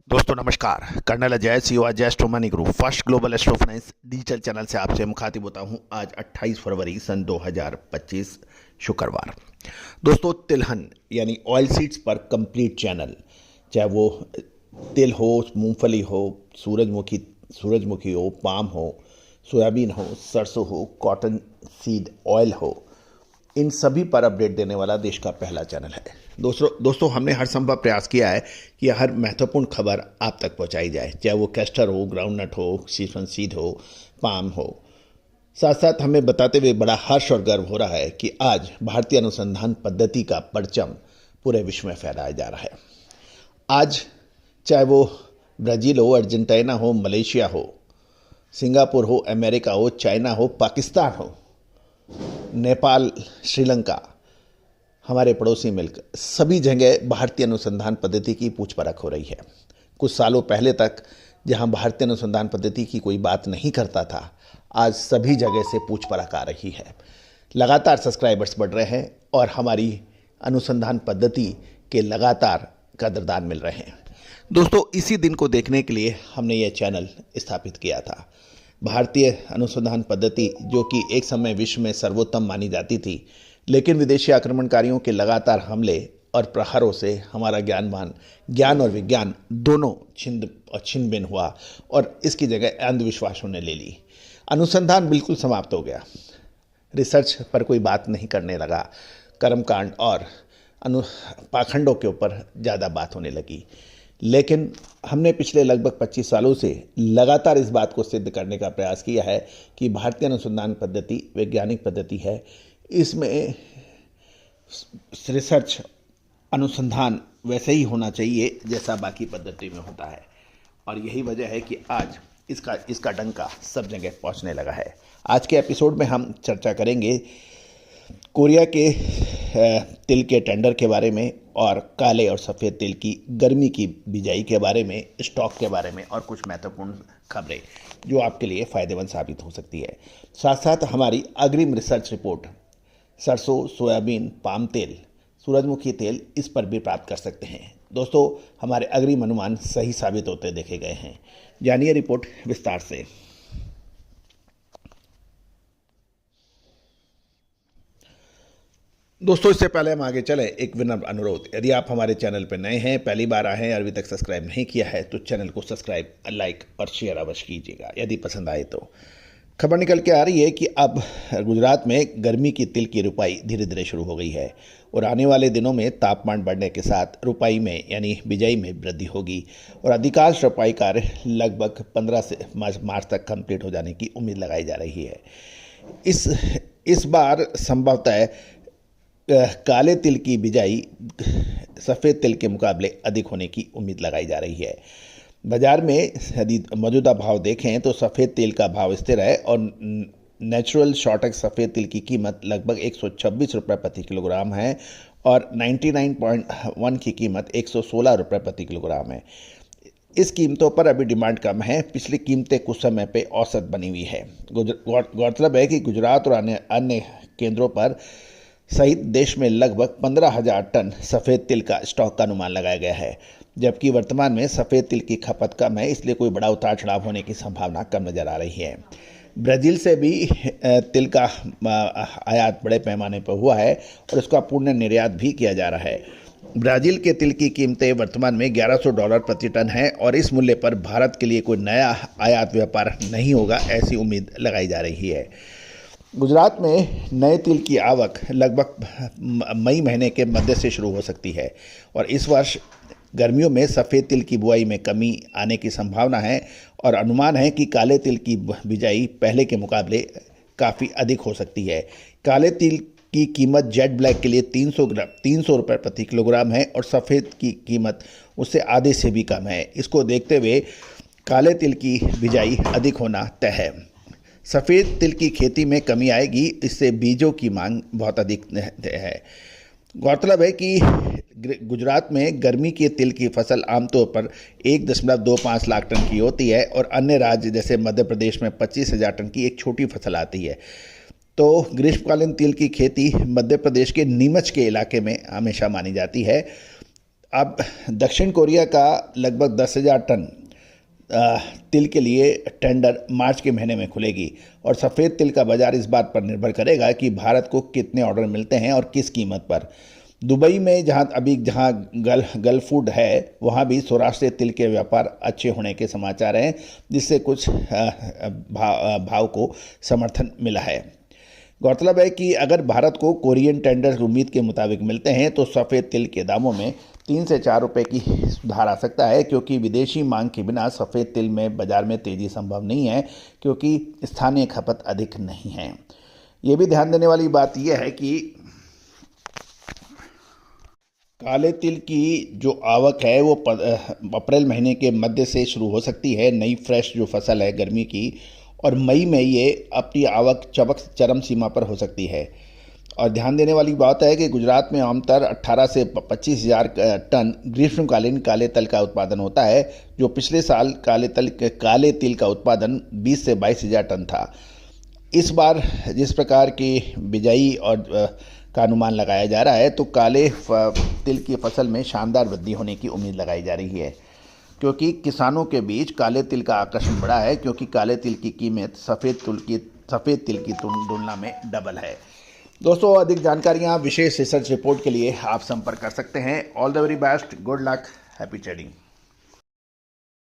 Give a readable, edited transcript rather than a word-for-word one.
दोस्तों नमस्कार। Colonel Ajay CO Ajay astro money group first global astro finance digital channel से आपसे मुखातिब होता हूं। आज 28 फरवरी सन 2025 शुक्रवार। दोस्तों तिलहन यानी ऑयल सीड्स पर कंप्लीट चैनल, चाहे वो तिल हो, मूंगफली हो, सूरजमुखी हो, पाम हो, सोयाबीन हो, सरसों हो, कॉटन सीड ऑयल हो, इन सभी पर अपडेट देने वाला देश का पहला चैनल है। दोस्तों हमने हर संभव प्रयास किया है कि हर महत्वपूर्ण खबर आप तक पहुंचाई जाए, चाहे वो कैस्टर हो, ग्राउंडनट हो, सीसवन सीड हो, पाम हो। साथ साथ हमें बताते हुए बड़ा हर्ष और गर्व हो रहा है कि आज भारतीय अनुसंधान पद्धति का परचम पूरे विश्व में फहराया जा रहा है। आज चाहे वो ब्राज़ील हो, अर्जेंटीना हो, मलेशिया हो, सिंगापुर हो, अमेरिका हो, चाइना हो, पाकिस्तान हो, नेपाल, श्रीलंका, हमारे पड़ोसी मुल्क, सभी जगह भारतीय अनुसंधान पद्धति की पूछ परख हो रही है। कुछ सालों पहले तक जहां भारतीय अनुसंधान पद्धति की कोई बात नहीं करता था, आज सभी जगह से पूछ परख आ रही है। लगातार सब्सक्राइबर्स बढ़ रहे हैं और हमारी अनुसंधान पद्धति के लगातार कदरदान मिल रहे हैं। दोस्तों इसी दिन को देखने के लिए हमने ये चैनल स्थापित किया था। भारतीय अनुसंधान पद्धति जो कि एक समय विश्व में सर्वोत्तम मानी जाती थी, लेकिन विदेशी आक्रमणकारियों के लगातार हमले और प्रहारों से हमारा ज्ञान और विज्ञान दोनों छिन्न भिन्न हुआ और इसकी जगह अंधविश्वासों ने ले ली। अनुसंधान बिल्कुल समाप्त हो गया। रिसर्च पर कोई बात नहीं करने लगा। कर्मकांड और पाखंडों के ऊपर ज़्यादा बात होने लगी। लेकिन हमने पिछले लगभग 25 सालों से लगातार इस बात को सिद्ध करने का प्रयास किया है कि भारतीय अनुसंधान पद्धति वैज्ञानिक पद्धति है। इसमें रिसर्च अनुसंधान वैसे ही होना चाहिए जैसा बाकी पद्धति में होता है, और यही वजह है कि आज इसका डंका सब जगह पहुंचने लगा है। आज के एपिसोड में हम चर्चा करेंगे कोरिया के तिल के टेंडर के बारे में और काले और सफ़ेद तिल की गर्मी की बिजाई के बारे में, स्टॉक के बारे में और कुछ महत्वपूर्ण खबरें जो आपके लिए फ़ायदेमंद साबित हो सकती है। साथ साथ हमारी अग्रिम रिसर्च रिपोर्ट सरसों, सोयाबीन, पाम तेल, सूरजमुखी तेल, इस पर भी प्राप्त कर सकते हैं। दोस्तों हमारे अग्रिम अनुमान सही साबित होते देखे गए हैं। जानिए रिपोर्ट विस्तार से। दोस्तों इससे पहले हम आगे चलें, एक विनम्र अनुरोध, यदि आप हमारे चैनल पर नए हैं, पहली बार आए हैं और अभी तक सब्सक्राइब नहीं किया है तो चैनल को सब्सक्राइब, लाइक और शेयर अवश्य कीजिएगा यदि पसंद आए तो। खबर निकल के आ रही है कि अब गुजरात में गर्मी की तिल की रुपाई धीरे धीरे शुरू हो गई है और आने वाले दिनों में तापमान बढ़ने के साथ रुपाई में यानी बिजाई में वृद्धि होगी और अधिकांश रुपाई कार्य लगभग 15 से मार्च तक कंप्लीट हो जाने की उम्मीद लगाई जा रही है। इस बार संभवतः काले तिल की बिजाई सफ़ेद तिल के मुकाबले अधिक होने की उम्मीद लगाई जा रही है। बाजार में यदि मौजूदा भाव देखें तो सफ़ेद तिल का भाव स्थिर है और नेचुरल शॉर्टेक्स सफ़ेद तिल की कीमत लगभग 126 रुपये प्रति किलोग्राम है और 99.1 की कीमत 116 रुपये प्रति किलोग्राम है। इस कीमतों पर अभी डिमांड कम है। पिछली कीमतें कुछ समय पे औसत बनी हुई है। गौरतलब है कि गुजरात और अन्य केंद्रों पर सहित देश में लगभग 15,000 टन सफ़ेद तिल का स्टॉक का अनुमान लगाया गया है, जबकि वर्तमान में सफ़ेद तिल की खपत कम है, इसलिए कोई बड़ा उतार चढ़ाव होने की संभावना कम नज़र आ रही है। ब्राज़ील से भी तिल का आयात बड़े पैमाने पर हुआ है और इसका पूर्ण निर्यात भी किया जा रहा है। ब्राज़ील के तिल की कीमतें वर्तमान में $1100 प्रति टन है और इस मूल्य पर भारत के लिए कोई नया आयात व्यापार नहीं होगा, ऐसी उम्मीद लगाई जा रही है। गुजरात में नए तिल की आवक लगभग मई महीने के मध्य से शुरू हो सकती है और इस वर्ष गर्मियों में सफ़ेद तिल की बुआई में कमी आने की संभावना है और अनुमान है कि काले तिल की बिजाई पहले के मुकाबले काफ़ी अधिक हो सकती है। काले तिल की कीमत जेट ब्लैक के लिए 300 रुपये प्रति किलोग्राम है और सफ़ेद की कीमत उससे आधे से भी कम है। इसको देखते हुए काले तिल की बिजाई अधिक होना तय है। सफ़ेद तिल की खेती में कमी आएगी, इससे बीजों की मांग बहुत अधिक है। गौरतलब है कि गुजरात में गर्मी के तिल की फसल आमतौर पर 1.25 लाख टन की होती है और अन्य राज्य जैसे मध्य प्रदेश में 25,000 टन की एक छोटी फसल आती है। तो ग्रीष्मकालीन तिल की खेती मध्य प्रदेश के नीमच के इलाके में हमेशा मानी जाती है। अब दक्षिण कोरिया का लगभग 10,000 टन तिल के लिए टेंडर मार्च के महीने में खुलेगी और सफ़ेद तिल का बाजार इस बात पर निर्भर करेगा कि भारत को कितने ऑर्डर मिलते हैं और किस कीमत पर। दुबई में जहां गल्फ फूड है वहां भी सौराष्ट्र तिल के व्यापार अच्छे होने के समाचार हैं, जिससे कुछ भाव को समर्थन मिला है। गौरतलब है कि अगर भारत को कोरियन टेंडर उम्मीद के मुताबिक मिलते हैं तो सफ़ेद तिल के दामों में 3 से 4 रुपये की सुधार आ सकता है, क्योंकि विदेशी मांग के बिना सफ़ेद तिल में बाजार में तेज़ी संभव नहीं है, क्योंकि स्थानीय खपत अधिक नहीं है। ये भी ध्यान देने वाली बात यह है कि काले तिल की जो आवक है वो अप्रैल महीने के मध्य से शुरू हो सकती है। नई फ्रेश जो फसल है गर्मी की, और मई में ये अपनी आवक चरम सीमा पर हो सकती है। और ध्यान देने वाली बात है कि गुजरात में आमतौर 18 से 25,000 टन ग्रीष्मकालीन काले तिल का उत्पादन होता है, जो पिछले साल काले तिल का उत्पादन 20 से 22,000 टन था। इस बार जिस प्रकार की बिजाई और का अनुमान लगाया जा रहा है, तो काले तिल की फसल में शानदार वृद्धि होने की उम्मीद लगाई जा रही है, क्योंकि किसानों के बीच काले तिल का आकर्षण बढ़ा है, क्योंकि काले तिल की कीमत सफ़ेद तिल की तुलना में डबल है। दोस्तों, अधिक जानकारियाँ विशेष रिसर्च रिपोर्ट के लिए आप संपर्क कर सकते हैं। All the very best, good luck, happy trading.